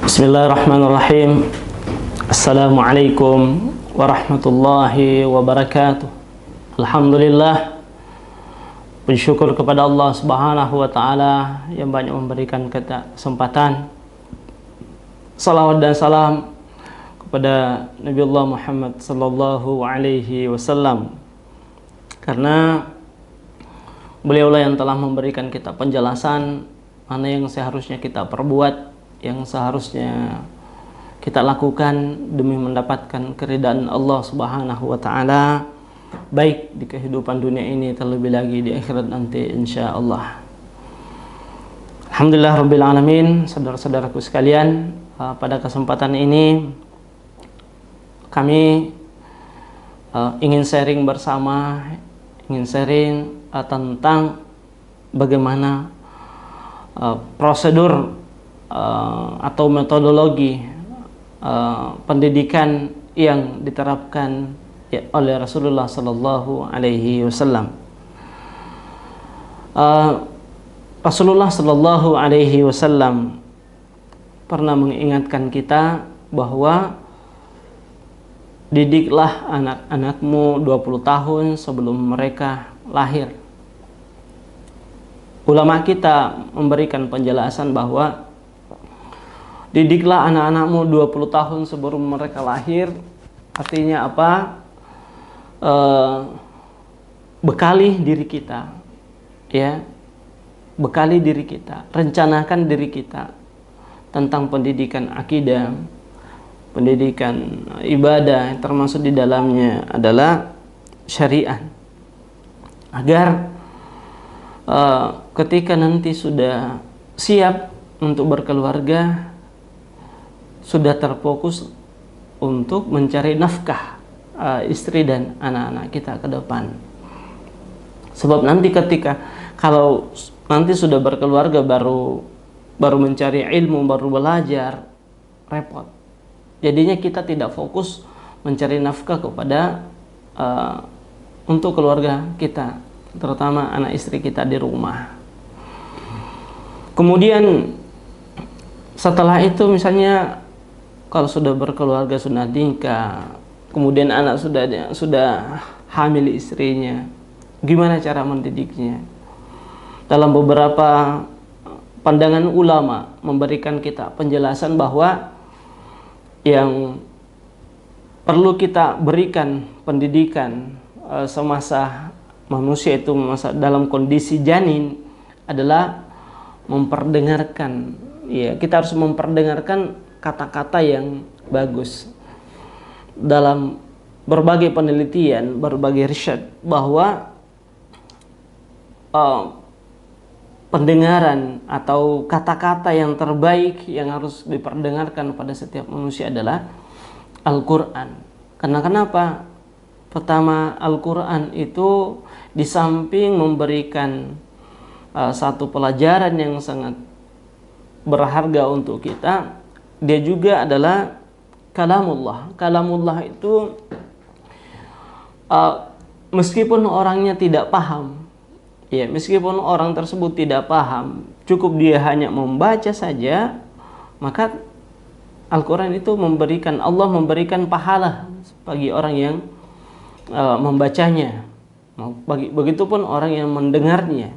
Bismillahirrahmanirrahim. Assalamualaikum warahmatullahi wabarakatuh. Alhamdulillah, bersyukur kepada Allah Subhanahu wa taala yang banyak memberikan kita kesempatan. Salawat dan salam kepada Nabiullah Muhammad sallallahu alaihi wasallam, karena beliaulah yang telah memberikan kita penjelasan mana yang seharusnya kita perbuat, yang seharusnya kita lakukan demi mendapatkan keridhaan Allah Subhanahu wa taala, baik di kehidupan dunia ini terlebih lagi di akhirat nanti insyaallah. Alhamdulillah rabbil alamin. Saudara-saudaraku sekalian, pada kesempatan ini kami ingin sharing bersama, tentang bagaimana prosedur atau metodologi pendidikan yang diterapkan oleh Rasulullah Sallallahu Alaihi Wasallam. Rasulullah Sallallahu Alaihi Wasallam pernah mengingatkan kita bahwa didiklah anak-anakmu 20 tahun sebelum mereka lahir. Ulama kita memberikan penjelasan bahwa didiklah anak-anakmu 20 tahun sebelum mereka lahir, artinya apa? Bekali diri kita, ya, bekali diri kita, rencanakan diri kita tentang pendidikan akidah, pendidikan ibadah, termasuk di dalamnya adalah syariat, agar ketika nanti sudah siap untuk berkeluarga, sudah terfokus untuk mencari nafkah istri dan anak-anak kita ke depan. Sebab nanti kalau nanti sudah berkeluarga baru mencari ilmu, baru belajar, repot. Jadinya kita tidak fokus mencari nafkah kepada untuk keluarga kita, terutama anak istri kita di rumah. Kemudian setelah itu misalnya kalau sudah berkeluarga, sudah nikah, kemudian anak sudah hamil istrinya, gimana cara mendidiknya? Dalam beberapa pandangan ulama memberikan kita penjelasan bahwa yang perlu kita berikan pendidikan semasa manusia itu dalam kondisi janin adalah memperdengarkan, ya, kita harus memperdengarkan kata-kata yang bagus. Dalam berbagai penelitian, berbagai riset bahwa pendengaran atau kata-kata yang terbaik yang harus diperdengarkan pada setiap manusia adalah Al-Quran. Karena kenapa? Pertama, Al-Quran itu di samping memberikan satu pelajaran yang sangat berharga untuk kita, dia juga adalah kalamullah. Kalamullah itu meskipun orangnya tidak paham, ya, meskipun orang tersebut tidak paham, cukup dia hanya membaca saja, maka Al-Quran itu Allah memberikan pahala bagi orang yang membacanya, begitupun orang yang mendengarnya.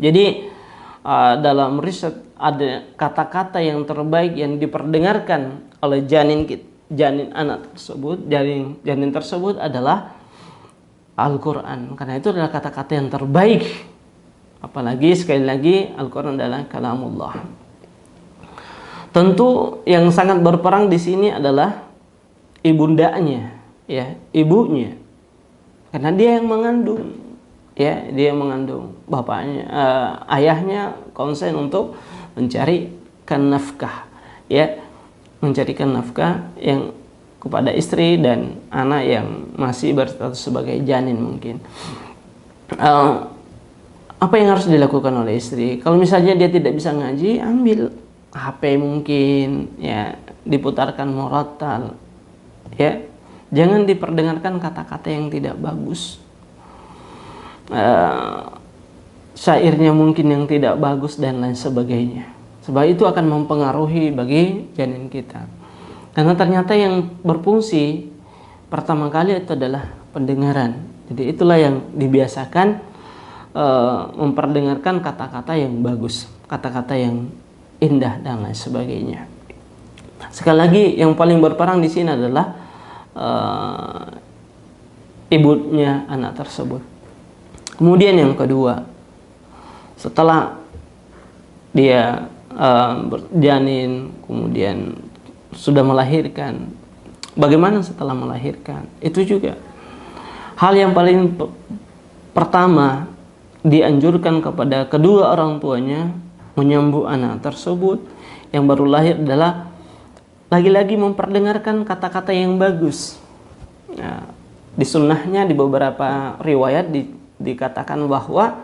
Jadi dalam riset ada kata-kata yang terbaik yang diperdengarkan oleh janin anak tersebut, janin tersebut adalah Al-Quran. Karena itu adalah kata-kata yang terbaik. Apalagi sekali lagi Al-Quran adalah kalamullah. Tentu yang sangat berperang di sini adalah ibundanya, ya, ibunya. Karena dia yang mengandung, ya, dia yang mengandung. Bapaknya, ayahnya konsen untuk mencarikan nafkah, ya, mencarikan nafkah yang kepada istri dan anak yang masih berstatus sebagai janin mungkin. Apa yang harus dilakukan oleh istri? Kalau misalnya dia tidak bisa ngaji, ambil HP mungkin, ya, diputarkan murattal, ya, jangan diperdengarkan kata-kata yang tidak bagus, syairnya mungkin yang tidak bagus dan lain sebagainya. Sebab itu akan mempengaruhi bagi janin kita. Karena ternyata yang berfungsi pertama kali itu adalah pendengaran. Jadi itulah yang dibiasakan memperdengarkan kata-kata yang bagus, kata-kata yang indah dan lain sebagainya. Sekali lagi yang paling berperang di sini adalah ibunya anak tersebut. Kemudian yang kedua, setelah dia berjanin, kemudian sudah melahirkan, bagaimana setelah melahirkan? Itu juga hal yang paling pertama dianjurkan kepada kedua orang tuanya menyambut anak tersebut yang baru lahir adalah lagi-lagi memperdengarkan kata-kata yang bagus. Nah, di sunnahnya di beberapa riwayat dikatakan bahwa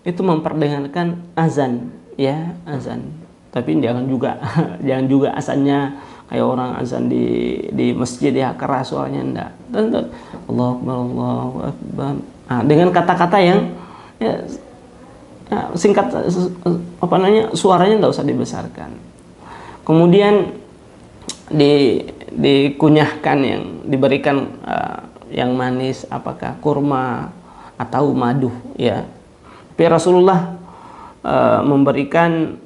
itu memperdengarkan azan, ya, azan. Tapi jangan juga azannya kayak orang azan di masjid ya, keras suaranya, enggak. Allahu Akbar, Allahu Akbar. Nah, dengan kata-kata yang ya, singkat, suaranya enggak usah dibesarkan. Kemudian dikunyahkan, yang diberikan yang manis, apakah kurma atau madu, ya. Tapi Rasulullah memberikan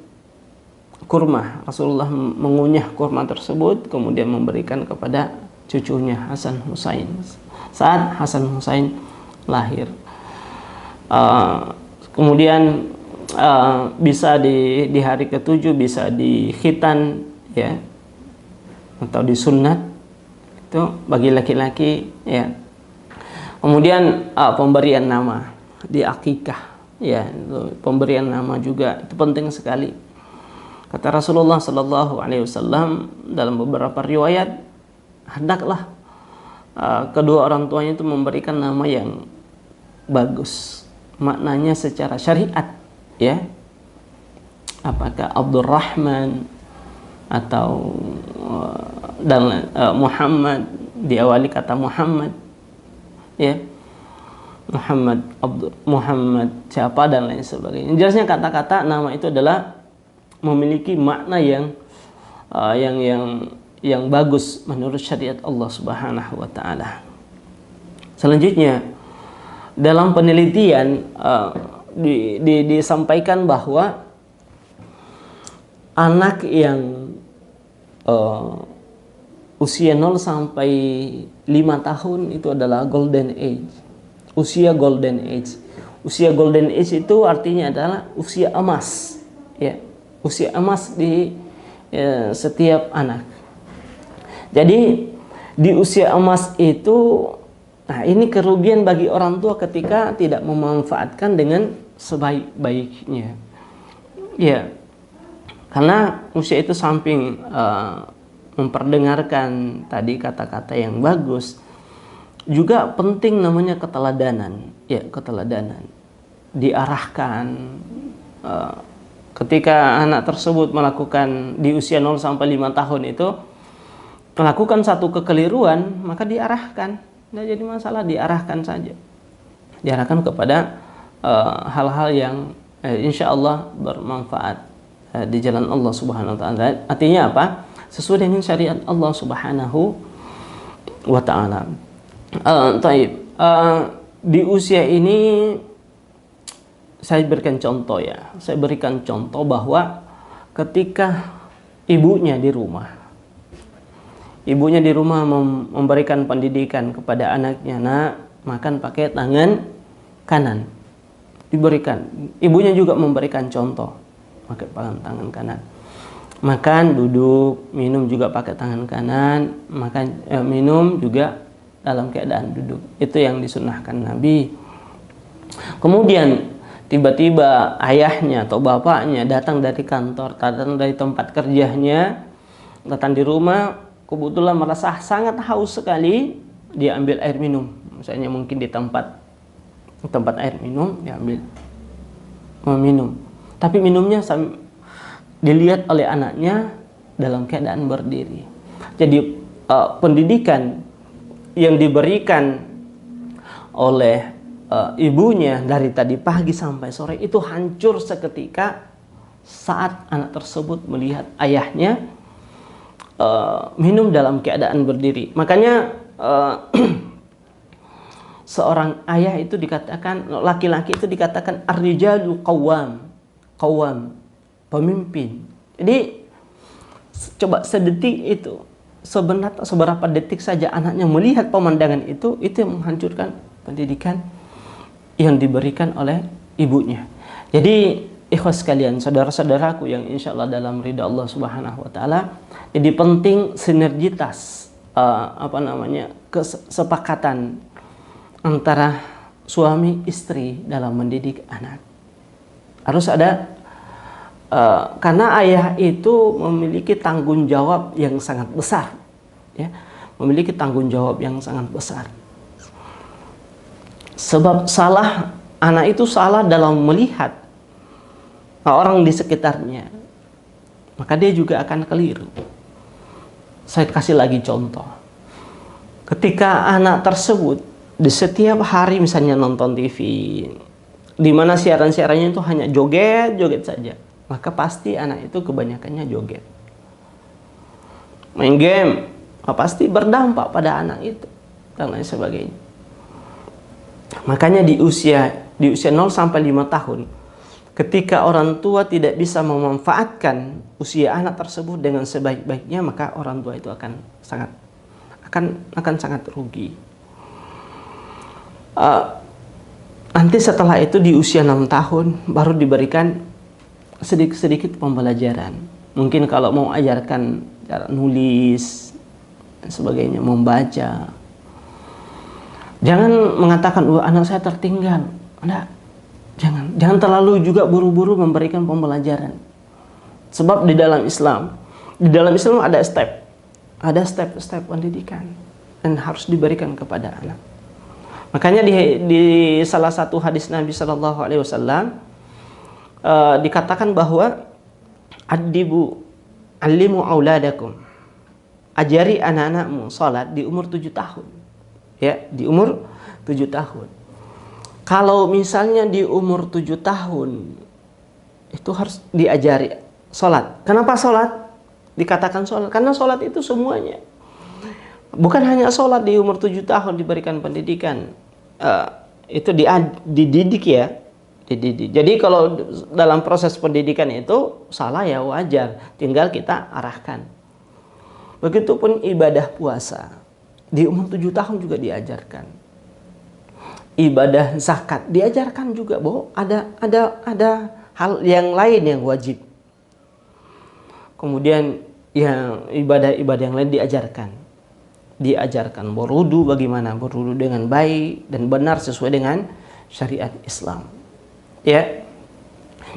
kurma. Rasulullah mengunyah kurma tersebut, kemudian memberikan kepada cucunya Hasan Husain saat Hasan Husain lahir. Kemudian bisa di hari ke-7 bisa dikhitan, ya, atau disunat, itu bagi laki-laki, ya. Kemudian pemberian nama di akikah, ya, itu pemberian nama juga itu penting sekali. Kata Rasulullah Sallallahu Alaihi Wasallam dalam beberapa riwayat, hendaklah kedua orang tuanya itu memberikan nama yang bagus, maknanya secara syariat, ya. Apakah Abdurrahman atau dan Muhammad, diawali kata Muhammad, ya, Muhammad siapa dan lain sebagainya. Jelasnya kata-kata nama itu adalah memiliki makna yang bagus menurut syariat Allah Subhanahu wa taala. Selanjutnya dalam penelitian disampaikan bahwa anak yang usia 0 sampai 5 tahun itu adalah golden age. Usia golden age. Usia golden age itu artinya adalah usia emas, ya. Usia emas di setiap anak. Jadi di usia emas itu, nah ini kerugian bagi orang tua ketika tidak memanfaatkan dengan sebaik-baiknya, ya. Karena usia itu samping memperdengarkan tadi kata-kata yang bagus, juga penting namanya keteladanan, ya, keteladanan. Diarahkan ketika anak tersebut melakukan di usia 0 sampai 5 tahun itu melakukan satu kekeliruan, maka diarahkan. Tidak jadi masalah, diarahkan saja. Diarahkan kepada hal-hal yang insya Allah bermanfaat di jalan Allah Subhanahu wa taala. Artinya apa? Sesuai dengan syariat Allah Subhanahu wa taala. Di usia ini saya berikan contoh, ya. Saya berikan contoh bahwa ketika ibunya di rumah memberikan pendidikan kepada anaknya, nak, makan pakai tangan kanan. Diberikan. Ibunya juga memberikan contoh pakai tangan kanan. Makan, duduk, minum juga pakai tangan kanan, minum juga dalam keadaan duduk. Itu yang disunnahkan Nabi. Kemudian tiba-tiba ayahnya atau bapaknya datang dari kantor, datang dari tempat kerjanya, datang di rumah, kebetulan merasa sangat haus sekali, dia ambil air minum. Misalnya mungkin di tempat air minum, dia ambil meminum. Tapi minumnya dilihat oleh anaknya dalam keadaan berdiri. Jadi pendidikan yang diberikan oleh ibunya dari tadi pagi sampai sore itu hancur seketika saat anak tersebut melihat ayahnya minum dalam keadaan berdiri. Makanya seorang ayah itu dikatakan, laki-laki itu dikatakan ar-rijalu qawwam, pemimpin. Jadi coba sedetik itu, seberapa detik saja anaknya melihat pemandangan itu yang menghancurkan pendidikan yang diberikan oleh ibunya. Jadi ikhwas sekalian, saudara-saudaraku yang insya Allah dalam ridha Allah Subhanahu wa Ta'ala, jadi penting sinergitas kesepakatan antara suami istri dalam mendidik anak. Harus ada, karena ayah itu memiliki tanggung jawab yang sangat besar, ya, memiliki tanggung jawab yang sangat besar. Sebab anak itu salah dalam melihat orang di sekitarnya, maka dia juga akan keliru. Saya kasih lagi contoh. Ketika anak tersebut di setiap hari misalnya nonton TV, di mana siaran-siarannya itu hanya joget-joget saja, maka pasti anak itu kebanyakannya joget. Main game, pasti berdampak pada anak itu dan lain sebagainya. Makanya di usia 0 sampai 5 tahun, ketika orang tua tidak bisa memanfaatkan usia anak tersebut dengan sebaik-baiknya, maka orang tua itu akan sangat rugi. Nanti setelah itu di usia 6 tahun baru diberikan sedikit-sedikit pembelajaran. Mungkin kalau mau ajarkan cara nulis dan sebagainya, membaca. Jangan mengatakan, anak saya tertinggal. Enggak. Jangan terlalu juga buru-buru memberikan pembelajaran. Sebab di dalam Islam ada step pendidikan dan harus diberikan kepada anak. Makanya di salah satu hadis Nabi Shallallahu Alaihi Wasallam dikatakan bahwa alimu auladakum, ajari anak-anakmu salat di umur 7 tahun. Ya, di umur 7 tahun. Kalau misalnya di umur 7 tahun itu harus diajari sholat. Kenapa sholat? Dikatakan sholat karena sholat itu semuanya. Bukan hanya sholat di umur 7 tahun diberikan pendidikan, itu dididik ya, dididik. Jadi kalau dalam proses pendidikan itu salah ya wajar, tinggal kita arahkan. Begitupun ibadah puasa di umur 7 tahun juga diajarkan. Ibadah zakat diajarkan juga, bahwa ada hal yang lain yang wajib. Kemudian yang ibadah-ibadah yang lain diajarkan berwudu, bagaimana berwudu dengan baik dan benar sesuai dengan syariat Islam. Ya.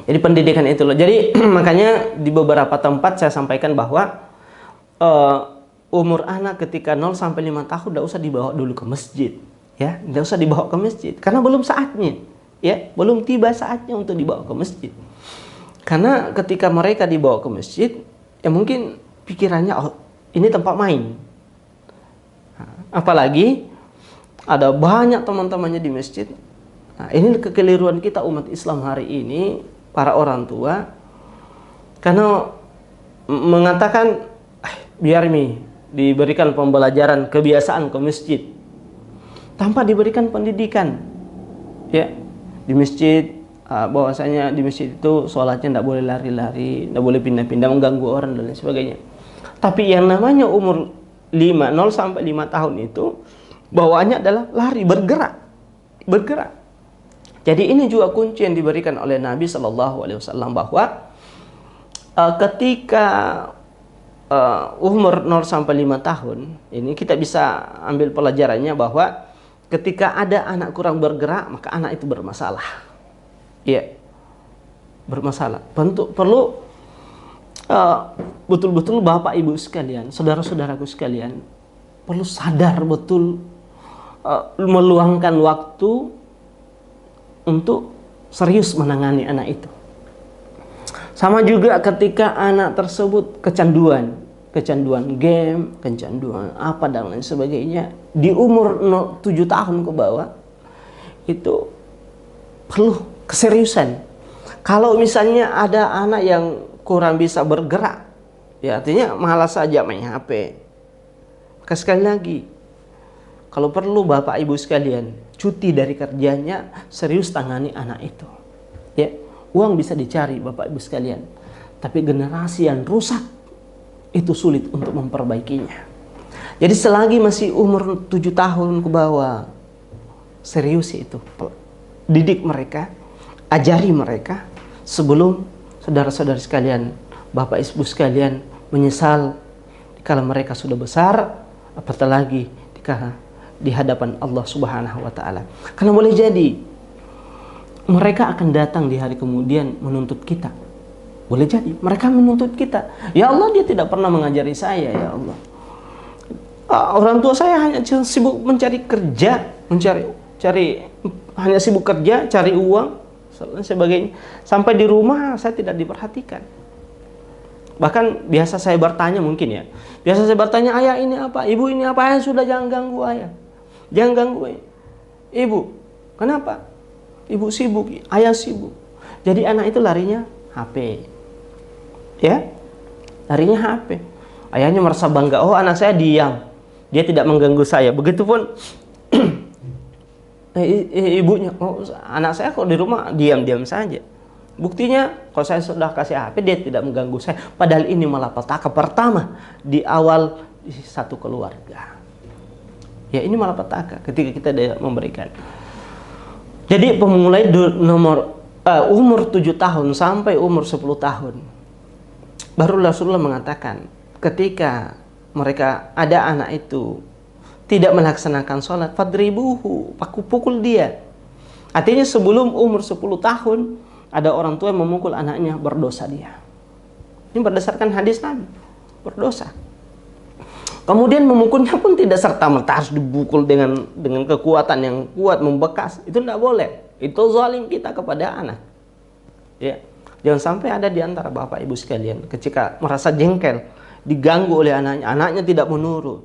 Jadi pendidikan itu loh. Jadi makanya di beberapa tempat saya sampaikan bahwa umur anak ketika 0 sampai 5 tahun tidak usah dibawa dulu ke masjid. Ya, tidak usah dibawa ke masjid karena belum saatnya, ya, belum tiba saatnya untuk dibawa ke masjid. Karena ketika mereka dibawa ke masjid, ya mungkin pikirannya, ini tempat main. Apalagi ada banyak teman-temannya di masjid. Nah, ini kekeliruan kita umat Islam hari ini, para orang tua, karena mengatakan biar diberikan pembelajaran kebiasaan ke masjid tanpa diberikan pendidikan, ya, di masjid. Bahwasanya di masjid itu sholatnya tidak boleh lari-lari, tidak boleh pindah-pindah mengganggu orang dan lain sebagainya. Tapi yang namanya umur 0 sampai 5 tahun itu bawaannya adalah lari, bergerak. Jadi ini juga kunci yang diberikan oleh Nabi Shallallahu Alaihi Wasallam, bahwa ketika umur 0 sampai 5 tahun ini kita bisa ambil pelajarannya bahwa ketika ada anak kurang bergerak, maka anak itu bermasalah. Iya, bermasalah. Perlu betul-betul Bapak Ibu sekalian, saudara-saudaraku sekalian, perlu sadar betul, meluangkan waktu untuk serius menangani anak itu. Sama juga ketika anak tersebut kecanduan game, kecanduan apa dan lain sebagainya, di umur 7 tahun ke bawah, itu perlu keseriusan. Kalau misalnya ada anak yang kurang bisa bergerak, ya artinya malas saja main HP. Maka sekali lagi, kalau perlu Bapak Ibu sekalian cuti dari kerjanya, serius tangani anak itu. Ya, uang bisa dicari Bapak Ibu sekalian, tapi generasi yang rusak itu sulit untuk memperbaikinya. Jadi selagi masih umur 7 tahun ke bawah, serius itu. Didik mereka, ajari mereka sebelum saudara-saudari sekalian, Bapak Ibu sekalian menyesal kalau mereka sudah besar, apatah lagi di hadapan Allah Subhanahu wa taala. Karena boleh jadi mereka akan datang di hari kemudian menuntut kita. Boleh jadi mereka menuntut kita. Ya Allah, dia tidak pernah mengajari saya, ya Allah. Orang tua saya hanya sibuk mencari kerja, hanya sibuk kerja, cari uang, sebagainya. Sampai di rumah saya tidak diperhatikan. Bahkan biasa saya bertanya mungkin ya. Biasa saya bertanya, ayah ini apa? Ibu ini apa? Ayah sudah, jangan ganggu ayah. Jangan ganggu ibu. Kenapa? Ibu sibuk, ayah sibuk. Jadi anak itu larinya HP. Ya? Larinya HP. Ayahnya merasa bangga, oh anak saya diam. Dia tidak mengganggu saya. Begitupun ibunya, oh anak saya kok di rumah diam-diam saja. Buktinya kalau saya sudah kasih HP, dia tidak mengganggu saya. Padahal ini malapetaka pertama di awal satu keluarga. Ya, ini malapetaka ketika kita memberikan. Jadi pemulai umur 7 tahun sampai umur 10 tahun. Baru Rasulullah mengatakan, ketika mereka ada anak itu tidak melaksanakan sholat, fadribuhu, pukul dia. Artinya sebelum umur 10 tahun ada orang tua yang memukul anaknya, berdosa dia. Ini berdasarkan hadis Nabi, berdosa. Kemudian memukulnya pun tidak serta-merta harus dipukul dengan kekuatan yang kuat, membekas. Itu tidak boleh. Itu zalim kita kepada anak. Ya, jangan sampai ada di antara Bapak Ibu sekalian ketika merasa jengkel, diganggu oleh anaknya tidak menurut.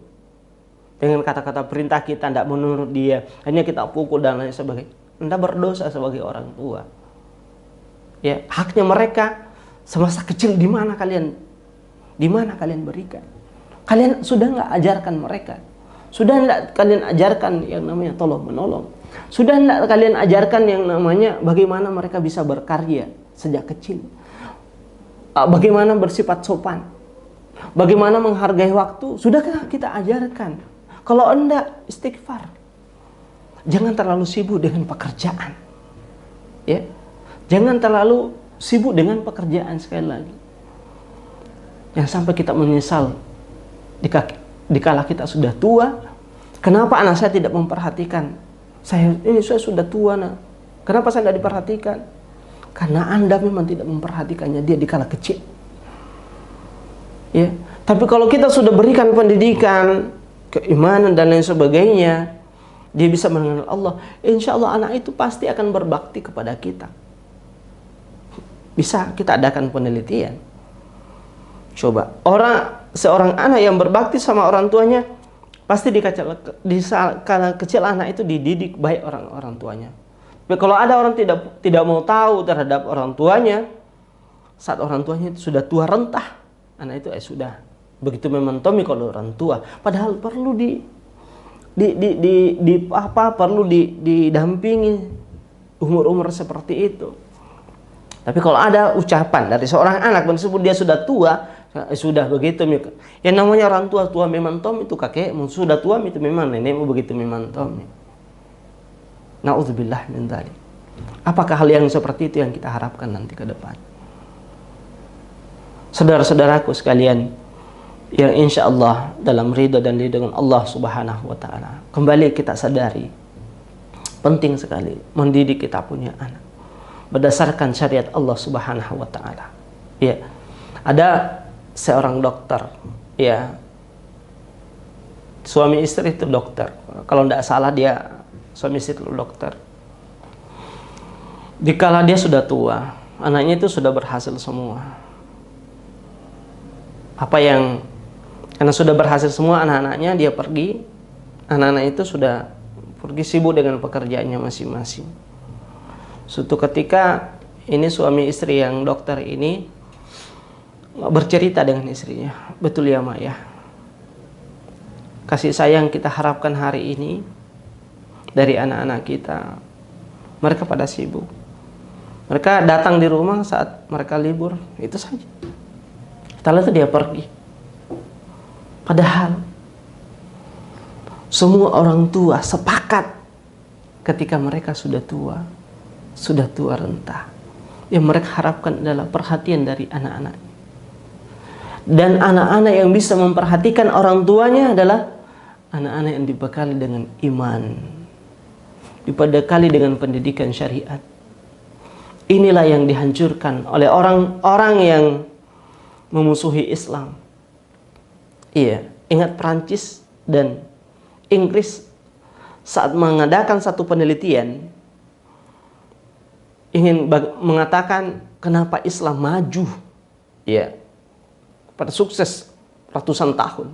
Dengan kata-kata perintah kita tidak menurut dia, hanya kita pukul dan lain sebagainya. Anda berdosa sebagai orang tua. Ya, haknya mereka semasa kecil di mana kalian berikan? Kalian sudah nggak ajarkan mereka? Sudah nggak kalian ajarkan yang namanya tolong menolong? Sudah nggak kalian ajarkan yang namanya bagaimana mereka bisa berkarya sejak kecil? Bagaimana bersifat sopan? Bagaimana menghargai waktu? Sudahkah kita ajarkan? Kalau enggak, istighfar. Jangan terlalu sibuk dengan pekerjaan. Ya. Jangan terlalu sibuk dengan pekerjaan sekali lagi. Yang sampai kita menyesal dikala kita sudah tua. Kenapa anak saya tidak memperhatikan? Saya sudah tua, nah. Kenapa saya tidak diperhatikan? Karena Anda memang tidak memperhatikannya dia dikala kecil. Ya. Tapi kalau kita sudah berikan pendidikan, keimanan dan lain sebagainya, dia bisa mengenal Allah. Insya Allah anak itu pasti akan berbakti kepada kita. Bisa kita adakan penelitian. Coba seorang anak yang berbakti sama orang tuanya, pasti di kala kecil anak itu dididik baik orang tuanya. Tapi kalau ada orang tidak mau tahu terhadap orang tuanya, saat orang tuanya itu sudah tua rentah, anak itu sudah begitu mementomi kalau orang tua. Padahal perlu perlu didampingi umur-umur seperti itu. Tapi kalau ada ucapan dari seorang anak meskipun dia sudah tua, sudah begitu. Yang namanya orang tua mementom itu kakekmu, sudah tua itu memang nenekmu begitu mementom. Na'udzubillah min dzalik. Apakah hal yang seperti itu yang kita harapkan nanti ke depan? Saudara-saudaraku sekalian, yang insya Allah dalam ridho dan ridho dengan Allah Subhanahu wa Ta'ala, kembali kita sadari penting sekali mendidik kita punya anak berdasarkan syariat Allah Subhanahu wa Ta'ala. Ya, ada seorang dokter, ya, suami istri itu dokter. Kalau tidak salah dia suami istri itu dokter. Dikala dia sudah tua, anaknya itu sudah berhasil semua. Karena sudah berhasil semua anak-anaknya, dia pergi. Anak-anak itu sudah pergi sibuk dengan pekerjaannya masing-masing. Suatu ketika Ini suami istri yang dokter ini bercerita dengan istrinya, betul ya Mak ya, kasih sayang kita harapkan hari ini dari anak-anak kita, mereka pada sibuk, mereka datang di rumah saat mereka libur, itu saja. Setelah itu dia pergi. Padahal semua orang tua sepakat ketika mereka sudah tua renta, yang mereka harapkan adalah perhatian dari anak-anak. Dan anak-anak yang bisa memperhatikan orang tuanya adalah anak-anak yang dibekali dengan iman, dibekali dengan pendidikan syariat. Inilah yang dihancurkan oleh orang-orang yang memusuhi Islam. Iya, ingat Prancis dan Inggris saat mengadakan satu penelitian ingin mengatakan kenapa Islam maju, ya, pada sukses ratusan tahun.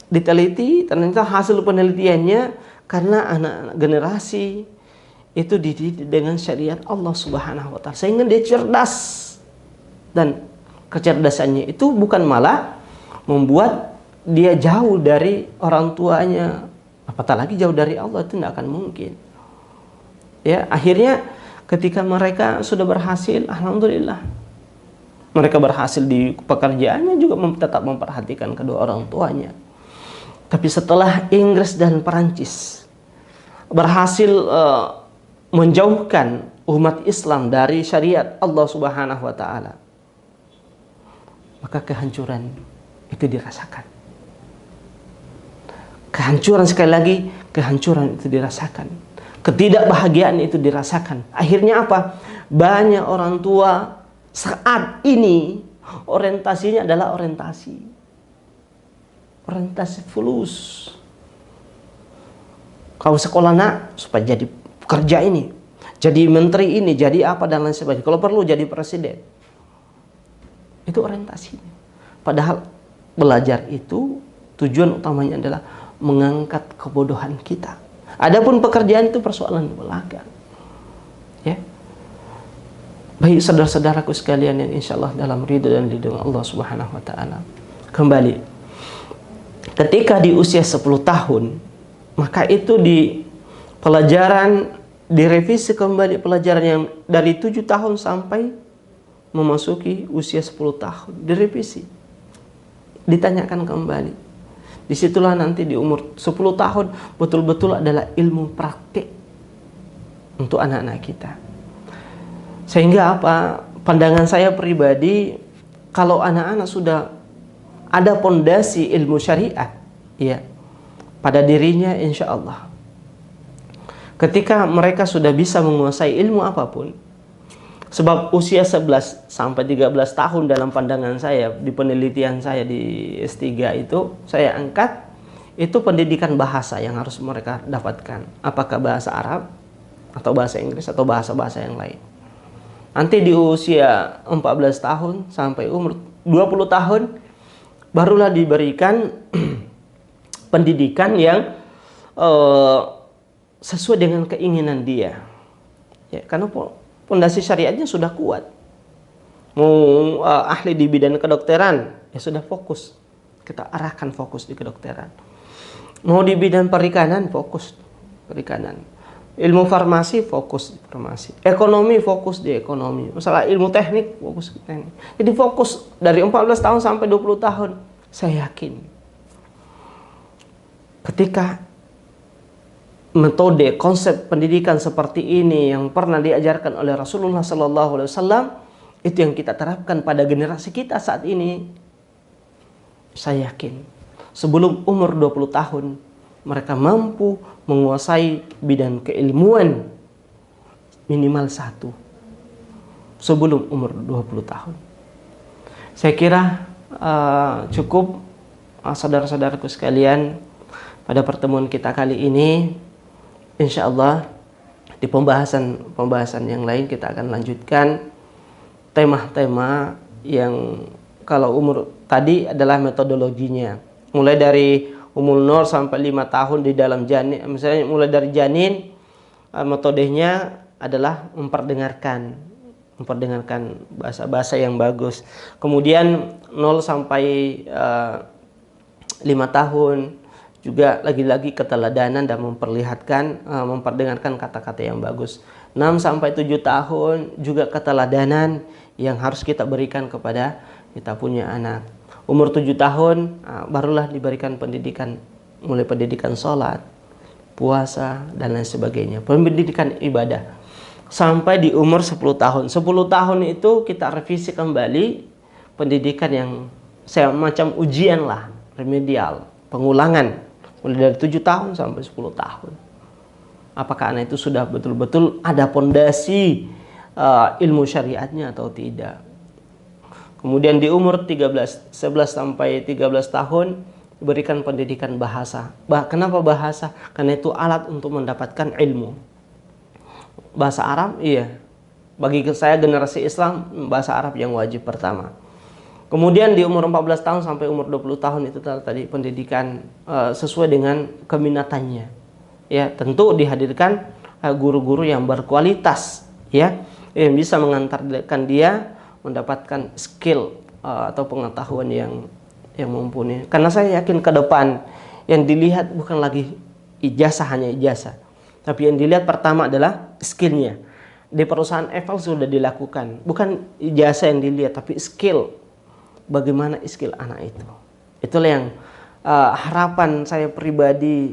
Diteliti, ternyata hasil penelitiannya karena anak-anak generasi itu dididik dengan syariat Allah Subhanahu wa Ta'ala, sehingga dia cerdas, dan kecerdasannya itu bukan malah membuat dia jauh dari orang tuanya, apatah lagi jauh dari Allah, itu tidak akan mungkin. Ya, akhirnya ketika mereka sudah berhasil, alhamdulillah, mereka berhasil di pekerjaannya, juga tetap memperhatikan kedua orang tuanya. Tapi setelah Inggris dan Perancis berhasil menjauhkan umat Islam dari syariat Allah Subhanahu wa Ta'ala, maka kehancuran itu dirasakan. Kehancuran, sekali lagi, kehancuran itu dirasakan. Ketidakbahagiaan itu dirasakan. Akhirnya apa? Banyak orang tua saat ini orientasinya adalah orientasi fulus. Kalau sekolah nak supaya jadi pekerja ini, jadi menteri ini, jadi apa dan lain sebagainya. Kalau perlu jadi presiden. Itu orientasinya. Padahal belajar itu tujuan utamanya adalah mengangkat kebodohan kita. Adapun pekerjaan itu persoalan belakang. Ya. Baik saudara-saudaraku sekalian yang insyaallah dalam ridho dan lindungan Allah Subhanahu wa Ta'ala. Kembali, ketika di usia 10 tahun, maka itu di pelajaran, direvisi kembali pelajaran yang dari 7 tahun sampai memasuki usia 10 tahun, direvisi, ditanyakan kembali. Disitulah nanti di umur 10 tahun betul-betul adalah ilmu praktik untuk anak-anak kita. Sehingga apa? Pandangan saya pribadi, kalau anak-anak sudah ada pondasi ilmu syariat, ya, pada dirinya, insya Allah, ketika mereka sudah bisa menguasai ilmu apapun, sebab usia 11 sampai 13 tahun dalam pandangan saya, di penelitian saya di S3 itu, saya angkat itu pendidikan bahasa yang harus mereka dapatkan. Apakah bahasa Arab, atau bahasa Inggris, atau bahasa-bahasa yang lain. Nanti di usia 14 tahun sampai umur 20 tahun, barulah diberikan pendidikan yang sesuai dengan keinginan dia. Ya, karena pondasi syariatnya sudah kuat. Mau ahli di bidang kedokteran, ya sudah fokus. Kita arahkan fokus di kedokteran. Mau di bidang perikanan, fokus perikanan. Ilmu farmasi, fokus di farmasi. Ekonomi, fokus di ekonomi. Masalah ilmu teknik, fokus di teknik. Jadi fokus dari 14 tahun sampai 20 tahun. Saya yakin ketika metode konsep pendidikan seperti ini yang pernah diajarkan oleh Rasulullah SAW, itu yang kita terapkan pada generasi kita saat ini, saya yakin sebelum umur 20 tahun mereka mampu menguasai bidang keilmuan minimal 1 sebelum umur 20 tahun. Saya kira cukup saudara-saudaraku sekalian pada pertemuan kita kali ini. Insya Allah di pembahasan yang lain kita akan lanjutkan tema-tema yang kalau umur tadi adalah metodologinya, mulai dari umur 0 sampai 5 tahun di dalam janin. Misalnya mulai dari janin, metodenya adalah memperdengarkan, memperdengarkan bahasa-bahasa yang bagus. Kemudian 0 sampai 5 tahun juga lagi-lagi keteladanan dan memperlihatkan memperdengarkan kata-kata yang bagus. 6 sampai 7 tahun juga keteladanan yang harus kita berikan kepada kita punya anak. Umur 7 tahun barulah diberikan pendidikan, mulai pendidikan sholat, puasa, dan lain sebagainya, pendidikan ibadah. Sampai di umur 10 tahun. 10 tahun itu kita revisi kembali pendidikan yang semacam ujian lah, remedial, pengulangan. Mulai dari 7 tahun sampai 10 tahun. Apakah anak itu sudah betul-betul ada pondasi ilmu syariatnya atau tidak. Kemudian di umur 11 sampai 13 tahun diberikan pendidikan bahasa. Kenapa bahasa? Karena itu alat untuk mendapatkan ilmu. Bahasa Arab, iya. Bagi saya generasi Islam, bahasa Arab yang wajib pertama. Kemudian di umur 14 tahun sampai umur 20 tahun itu tadi pendidikan sesuai dengan keminatannya. Ya, tentu dihadirkan guru-guru yang berkualitas, ya, yang bisa mengantarkan dia mendapatkan skill atau pengetahuan yang mumpuni. Karena saya yakin ke depan yang dilihat bukan lagi ijazah, hanya ijazah. Tapi yang dilihat pertama adalah skillnya. Di perusahaan Apple sudah dilakukan. Bukan ijazah yang dilihat, tapi skill. Bagaimana skill anak itu. Itulah yang harapan saya pribadi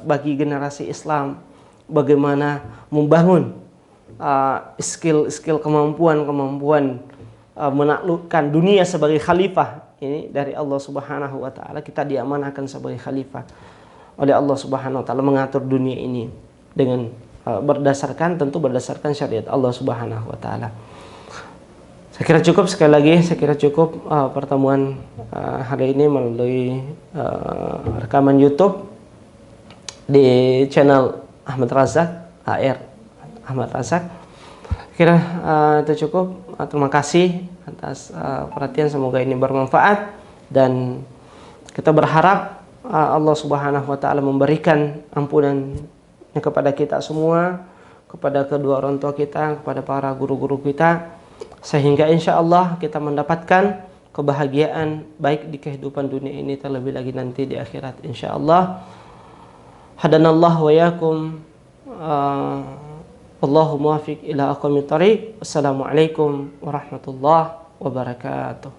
bagi generasi Islam. Bagaimana membangun skill kemampuan menaklukkan dunia sebagai khalifah. Ini dari Allah Subhanahu wa Ta'ala. Kita diamanahkan sebagai khalifah oleh Allah Subhanahu wa Ta'ala, mengatur dunia ini dengan berdasarkan syariat Allah Subhanahu wa Ta'ala. Saya kira cukup, sekali lagi saya kira cukup pertemuan hari ini melalui rekaman YouTube di channel Ahmad Razak, AR Ahmad Razak. Kira itu cukup. Terima kasih atas perhatian, semoga ini bermanfaat, dan kita berharap Allah Subhanahu wa Ta'ala memberikan ampunan kepada kita semua, kepada kedua orang tua kita, kepada para guru-guru kita, sehingga insya Allah kita mendapatkan kebahagiaan baik di kehidupan dunia ini, terlebih lagi nanti di akhirat insya Allah. Hadanallah wa yakum. Wallahu muwaffiq ila aqwamit thariq. Wassalamualaikum warahmatullahi wabarakatuh.